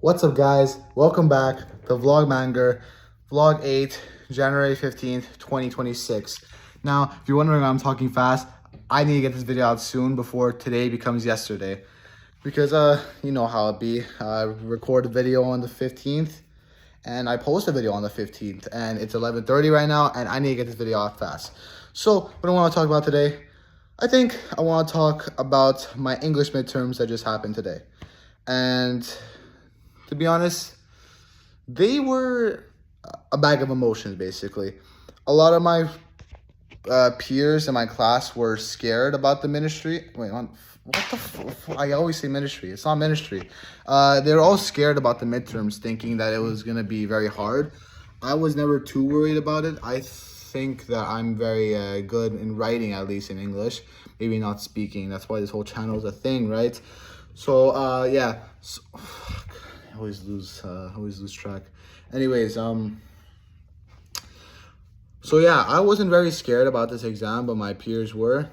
What's up, guys? Welcome back to Vlogmanger, Vlog 8, January 15th, 2026. Now, if you're wondering why I'm talking fast, I need to get this video out soon before today becomes yesterday. Because, you know how it be. I record a video on the 15th, and I post a video on the 15th, and it's 11:30 right now, and I need to get this video out fast. So, what I want to talk about today, I think I want to talk about my English midterms that just happened today. And to be honest, they were a bag of emotions, basically. A lot of my peers in my class were scared about the ministry. Wait, I always say ministry. It's not ministry. They were all scared about the midterms, thinking that it was going to be very hard. I was never too worried about it. I think that I'm very good in writing, at least in English. Maybe not speaking. That's why this whole channel is a thing, right? So, yeah. So, I always lose track. Anyways, so yeah, I wasn't very scared about this exam, but my peers were,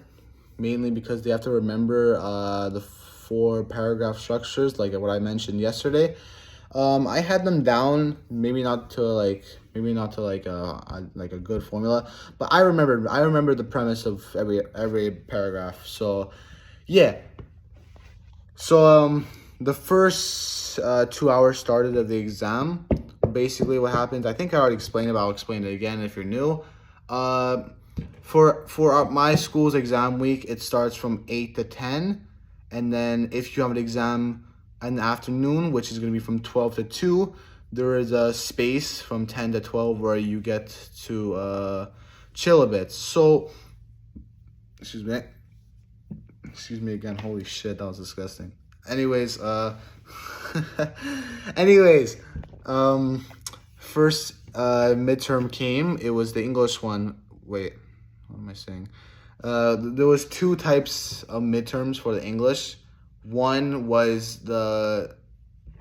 mainly because they have to remember the 4 paragraph structures, like what I mentioned yesterday. I had them down, maybe not to like a good formula, but I remembered the premise of every paragraph. So yeah. So the first 2 hours started of the exam. Basically, what happens, I think I already explained it, but I'll explain it again if you're new. For my school's exam week, it starts from 8 to 10. And then if you have an exam in the afternoon, which is going to be from 12 to 2, there is a space from 10 to 12 where you get to chill a bit. So, excuse me again, holy shit, that was disgusting. Anyways, first midterm came. It was the English one. Wait, what am I saying? There was 2 types of midterms for the English. One was the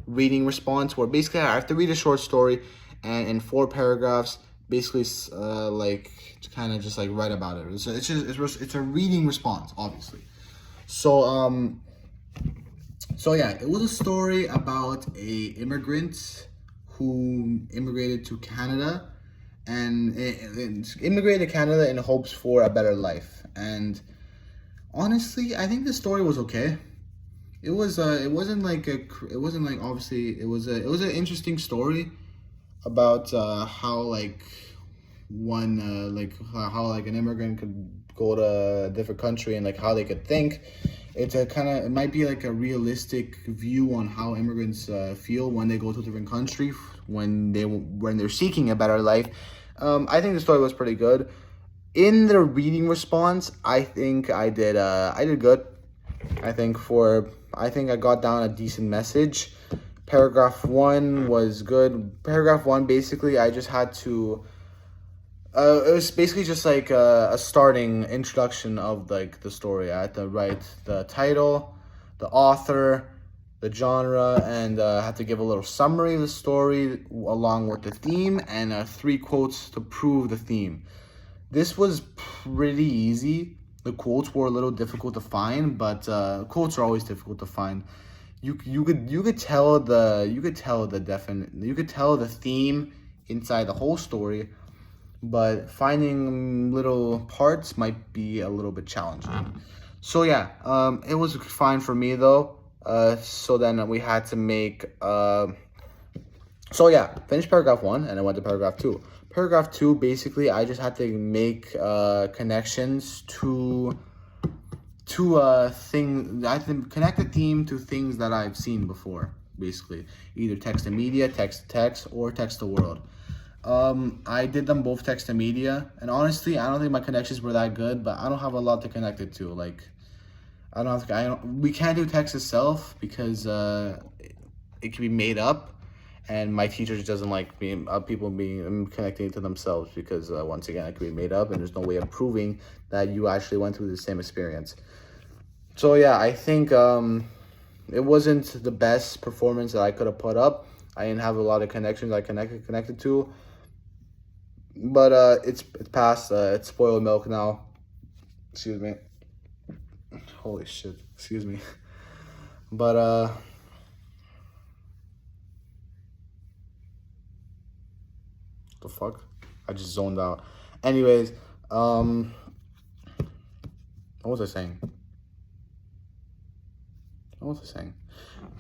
reading response, where basically I have to read a short story, and in 4 paragraphs, basically like to kind of just like write about it. So it's a reading response, obviously. So yeah, it was a story about a immigrant who immigrated to Canada and immigrated to Canada in hopes for a better life. And honestly, I think the story was okay. It was it wasn't like obviously it was an interesting story about how like how an immigrant could go to a different country and like how they could think. It might be like a realistic view on how immigrants feel when they go to a different country, when they're seeking a better life. I think the story was pretty good. In the reading response, I think I did good. I think I got down a decent message. Paragraph 1 was good. Paragraph 1, basically, I just had to. It was basically just like a starting introduction of like the story. I had to write the title, the author, the genre, and I had to give a little summary of the story along with the theme and 3 quotes to prove the theme. This was pretty easy. The quotes were a little difficult to find, but quotes are always difficult to find. You could tell the theme inside the whole story, but finding little parts might be a little bit challenging. So yeah, it was fine for me though. So then we had to make finished paragraph 1 and I went to paragraph 2. Paragraph 2, basically I just had to make connections to things. I had to connect the theme to things that I've seen before, basically. Either text to media, text to text, or text to world. I did them both text to media, and honestly, I don't think my connections were that good, but I don't have a lot to connect it to. Like, we can't do text itself because it can be made up, and my teacher just doesn't like people being connecting to themselves because once again, it can be made up, and there's no way of proving that you actually went through the same experience. So yeah, I think it wasn't the best performance that I could have put up. I didn't have a lot of connections I connected to. But it's past. It's spoiled milk now. Excuse me. Holy shit. Excuse me. But The fuck? I just zoned out. Anyways, what was I saying? What was I saying?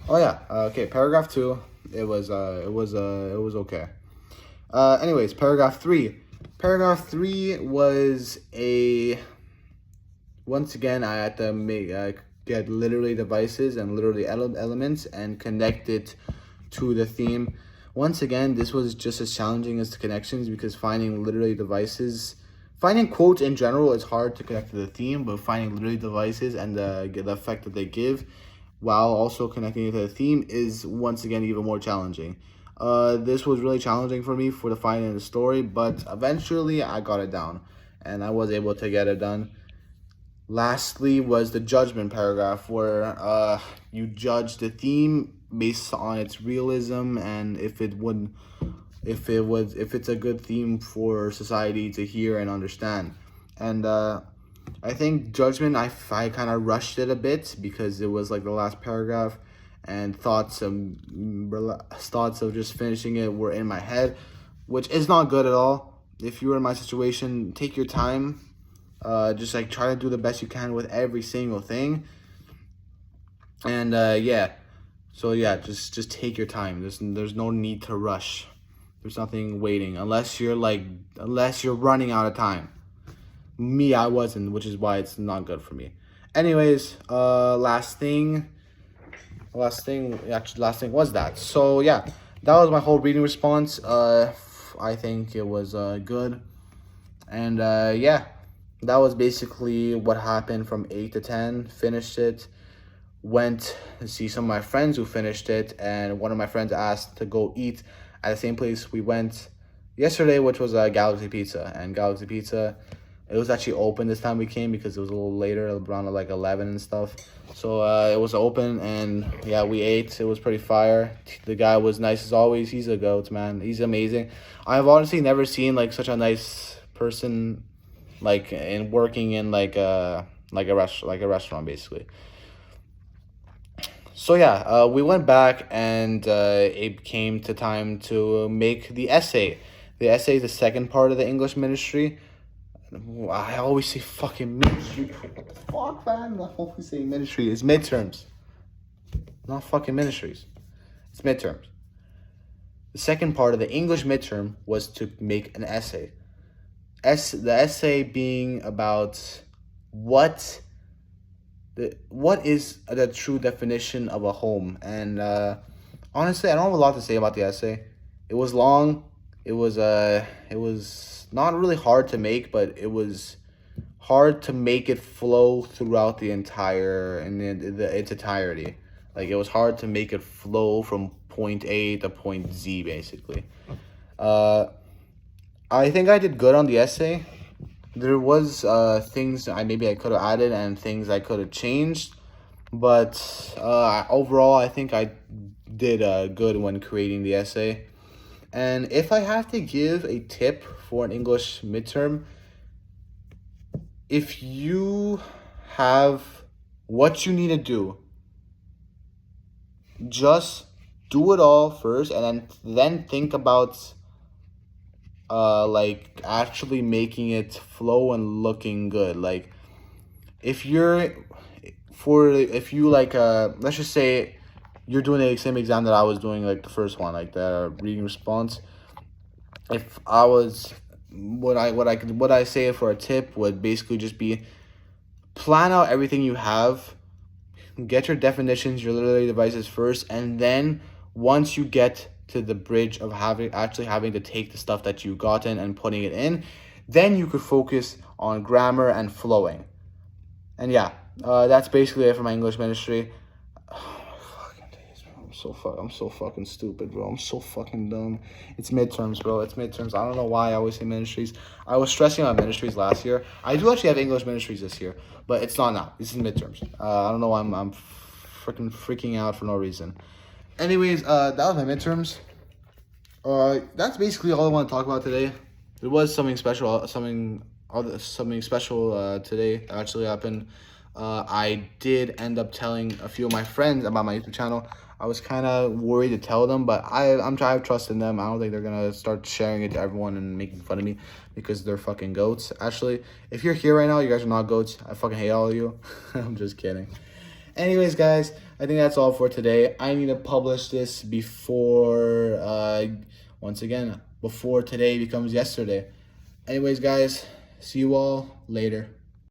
Oh yeah. Okay. Paragraph 2. It was okay. Anyways, paragraph 3. Paragraph 3 was once again, I had to get literary devices and literary elements and connect it to the theme. Once again, this was just as challenging as the connections, because finding literary devices, finding quotes in general is hard to connect to the theme, but finding literary devices and the effect that they give while also connecting it to the theme is once again even more challenging. This was really challenging for me for the finding the story, but eventually I got it down and I was able to get it done. Lastly was the judgment paragraph, where you judge the theme based on its realism and if it's a good theme for society to hear and understand. And I think judgment, I kind of rushed it a bit because it was like the last paragraph, and thoughts of just finishing it were in my head, which is not good at all. If you were in my situation, take your time. Just like try to do the best you can with every single thing. And yeah. So yeah, just take your time. There's no need to rush. There's nothing waiting unless you're running out of time. Me, I wasn't, which is why it's not good for me. Anyways, last thing was that. So yeah, that was my whole reading response. I think it was good. And yeah, that was basically what happened from 8 to 10. Finished it. Went to see some of my friends who finished it, and one of my friends asked to go eat at the same place we went yesterday, which was Galaxy Pizza. And Galaxy Pizza, it was actually open this time we came because it was a little later, around like 11 and stuff. So it was open, and yeah, we ate. It was pretty fire. The guy was nice as always. He's a goat, man. He's amazing. I've honestly never seen like such a nice person, like in working in like a restaurant basically. So yeah, we went back, and it came to time to make the essay. The essay is the second part of the English ministry. I always say fucking ministry. Fuck, man. I always say ministry. It's midterms. Not fucking ministries. It's midterms. The second part of the English midterm was to make an essay. The essay being about what is the true definition of a home. And honestly, I don't have a lot to say about the essay. It was long. It was not really hard to make, but it was hard to make it flow throughout the entire its entirety. Like, it was hard to make it flow from point A to point Z basically. I think I did good on the essay. There was things I could have added and things I could have changed, but overall I think I did good when creating the essay. And if I have to give a tip for an English midterm, if you have what you need to do, just do it all first, and then think about like actually making it flow and looking good. Like, if you let's just say you're doing the same exam that I was doing, like the first one, like the reading response. If I was, what I say for a tip would basically just be, plan out everything you have, get your definitions, your literary devices first, and then once you get to the bridge of having to take the stuff that you've gotten and putting it in, then you could focus on grammar and flowing. And yeah, that's basically it for my English ministry. I'm so fucking stupid, bro. I'm so fucking dumb. It's midterms, bro. It's midterms. I don't know why I always say ministries. I was stressing on ministries last year. I do actually have English ministries this year, but it's not now. This is midterms. I don't know why I'm freaking out for no reason. Anyways, that was my midterms. That's basically all I want to talk about today. There was something special today that actually happened. I did end up telling a few of my friends about my YouTube channel. I was kind of worried to tell them, but I'm trying to trust in them. I don't think they're gonna start sharing it to everyone and making fun of me because they're fucking goats. Actually, if you're here right now, you guys are not goats. I fucking hate all of you. I'm just kidding. Anyways, guys, I think that's all for today. I need to publish this before, once again, before today becomes yesterday. Anyways, guys, see you all later.